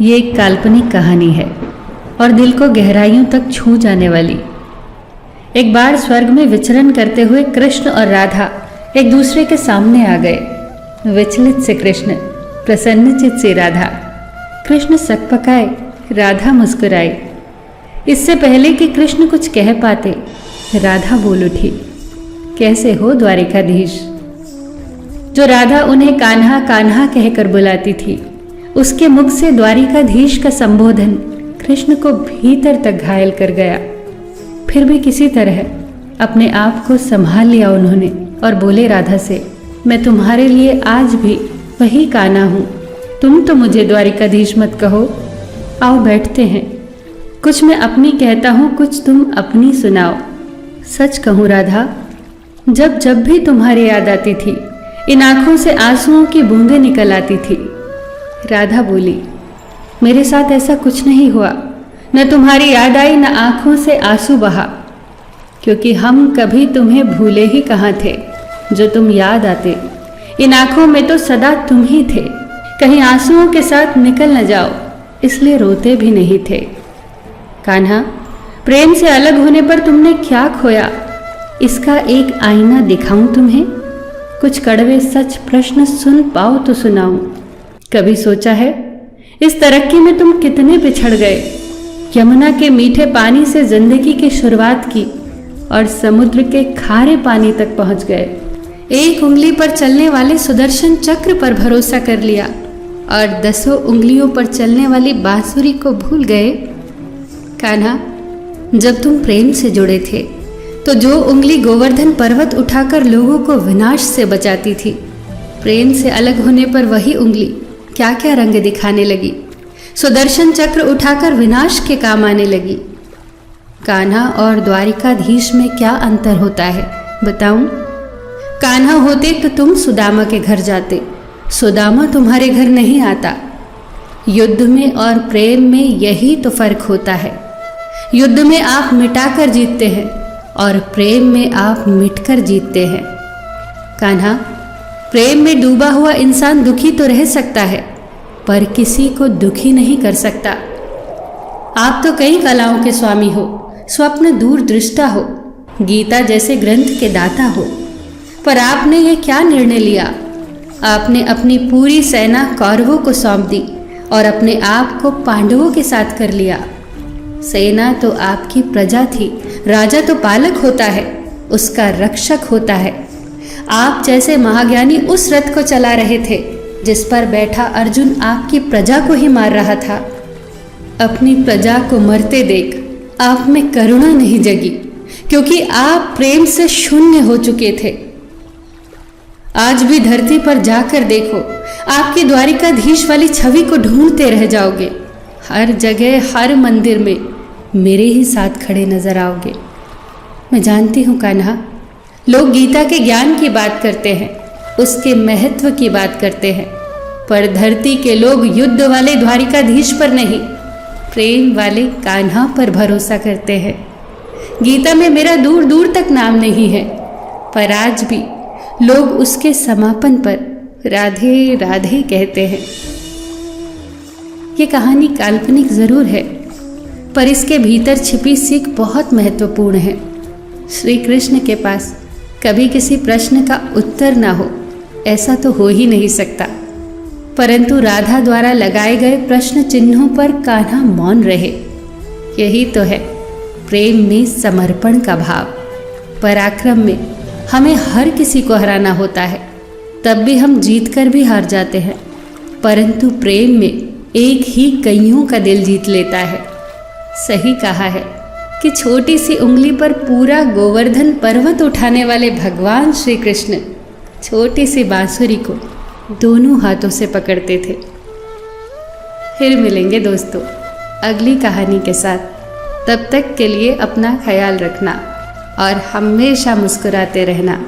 ये एक काल्पनिक कहानी है और दिल को गहराइयों तक छू जाने वाली। एक बार स्वर्ग में विचरण करते हुए कृष्ण और राधा एक दूसरे के सामने आ गए। विचलित से कृष्ण, प्रसन्नचित से राधा। कृष्ण सकपकाए, राधा मुस्कुराई। इससे पहले कि कृष्ण कुछ कह पाते, राधा बोल उठी, कैसे हो द्वारिकाधीश। जो राधा उन्हें कान्हा कान्हा कहकर बुलाती थी, उसके मुख से द्वारिकाधीश का संबोधन कृष्ण को भीतर तक घायल कर गया। फिर भी किसी तरह अपने आप को संभाल लिया उन्होंने और बोले राधा से, मैं तुम्हारे लिए आज भी वही कान्हा हूँ। तुम तो मुझे द्वारिकाधीश मत कहो। आओ बैठते हैं। कुछ मैं अपनी कहता हूँ, कुछ तुम अपनी सुनाओ। सच कहूँ राधा, जब जब भी तुम्हारी याद आती थी, इन आंखों से आंसुओं की बूंदें निकल आती थी। राधा बोली, मेरे साथ ऐसा कुछ नहीं हुआ। न तुम्हारी याद आई, न आंखों से आंसू बहा, क्योंकि हम कभी तुम्हें भूले ही कहाँ थे। जो तुम याद आते, इन आंखों में तो सदा तुम ही थे। कहीं आंसुओं के साथ निकल न जाओ, इसलिए रोते भी नहीं थे। कान्हा, प्रेम से अलग होने पर तुमने क्या खोया, इसका एक आईना दिखाऊं तुम्हें। कुछ कड़वे सच प्रश्न सुन पाओ तो सुनाऊं। कभी सोचा है इस तरक्की में तुम कितने पिछड़ गए। यमुना के मीठे पानी से जिंदगी की शुरुआत की और समुद्र के खारे पानी तक पहुंच गए। एक उंगली पर चलने वाले सुदर्शन चक्र पर भरोसा कर लिया और 10 उंगलियों पर चलने वाली बांसुरी को भूल गए। कान्हा, जब तुम प्रेम से जुड़े थे तो जो उंगली गोवर्धन पर्वत उठाकर लोगों को विनाश से बचाती थी, प्रेम से अलग होने पर वही उंगली क्या क्या रंग दिखाने लगी। सुदर्शन चक्र उठाकर विनाश के काम आने लगी। कान्हा और द्वारिकाधीश में क्या अंतर होता है बताऊं? कान्हा होते तो तुम सुदामा के घर जाते, सुदामा तुम्हारे घर नहीं आता। युद्ध में और प्रेम में यही तो फर्क होता है। युद्ध में आप मिटाकर जीतते हैं और प्रेम में आप मिटकर जीतते हैं। कान्हा, प्रेम में डूबा हुआ इंसान दुखी तो रह सकता है, पर किसी को दुखी नहीं कर सकता। आप तो कई कलाओं के स्वामी हो, स्वप्न दूरदृष्टा हो, गीता जैसे ग्रंथ के दाता हो, पर आपने ये क्या निर्णय लिया? आपने अपनी पूरी सेना कौरवों को सौंप दी और अपने आप को पांडवों के साथ कर लिया। सेना तो आपकी प्रजा थी, राजा तो पालक होता है, उसका रक्षक होता है। आप जैसे महाज्ञानी उस रथ को चला रहे थे जिस पर बैठा अर्जुन आपकी प्रजा को ही मार रहा था। अपनी प्रजा को मरते देख आप में करुणा नहीं जगी, क्योंकि आप प्रेम से शून्य हो चुके थे। आज भी धरती पर जाकर देखो, आपकी द्वारिकाधीश वाली छवि को ढूंढते रह जाओगे। हर जगह, हर मंदिर में मेरे ही साथ खड़े नजर आओगे। मैं जानती हूँ कान्हा, लोग गीता के ज्ञान की बात करते हैं, उसके महत्व की बात करते हैं, पर धरती के लोग युद्ध वाले द्वारिकाधीश पर नहीं, प्रेम वाले कान्हा पर भरोसा करते हैं। गीता में मेरा दूर दूर तक नाम नहीं है, पर आज भी लोग उसके समापन पर राधे राधे कहते हैं। ये कहानी काल्पनिक जरूर है, पर इसके भीतर छिपी सीख बहुत महत्वपूर्ण है। श्री कृष्ण के पास कभी किसी प्रश्न का उत्तर ना हो, ऐसा तो हो ही नहीं सकता, परंतु राधा द्वारा लगाए गए प्रश्न चिन्हों पर कान्हा मौन रहे। यही तो है प्रेम में समर्पण का भाव। पराक्रम में हमें हर किसी को हराना होता है, तब भी हम जीत कर भी हार जाते हैं, परंतु प्रेम में एक ही कईयों का दिल जीत लेता है। सही कहा है कि छोटी सी उंगली पर पूरा गोवर्धन पर्वत उठाने वाले भगवान श्री कृष्ण छोटी सी बांसुरी को दोनों हाथों से पकड़ते थे। फिर मिलेंगे दोस्तों अगली कहानी के साथ। तब तक के लिए अपना ख्याल रखना और हमेशा मुस्कुराते रहना।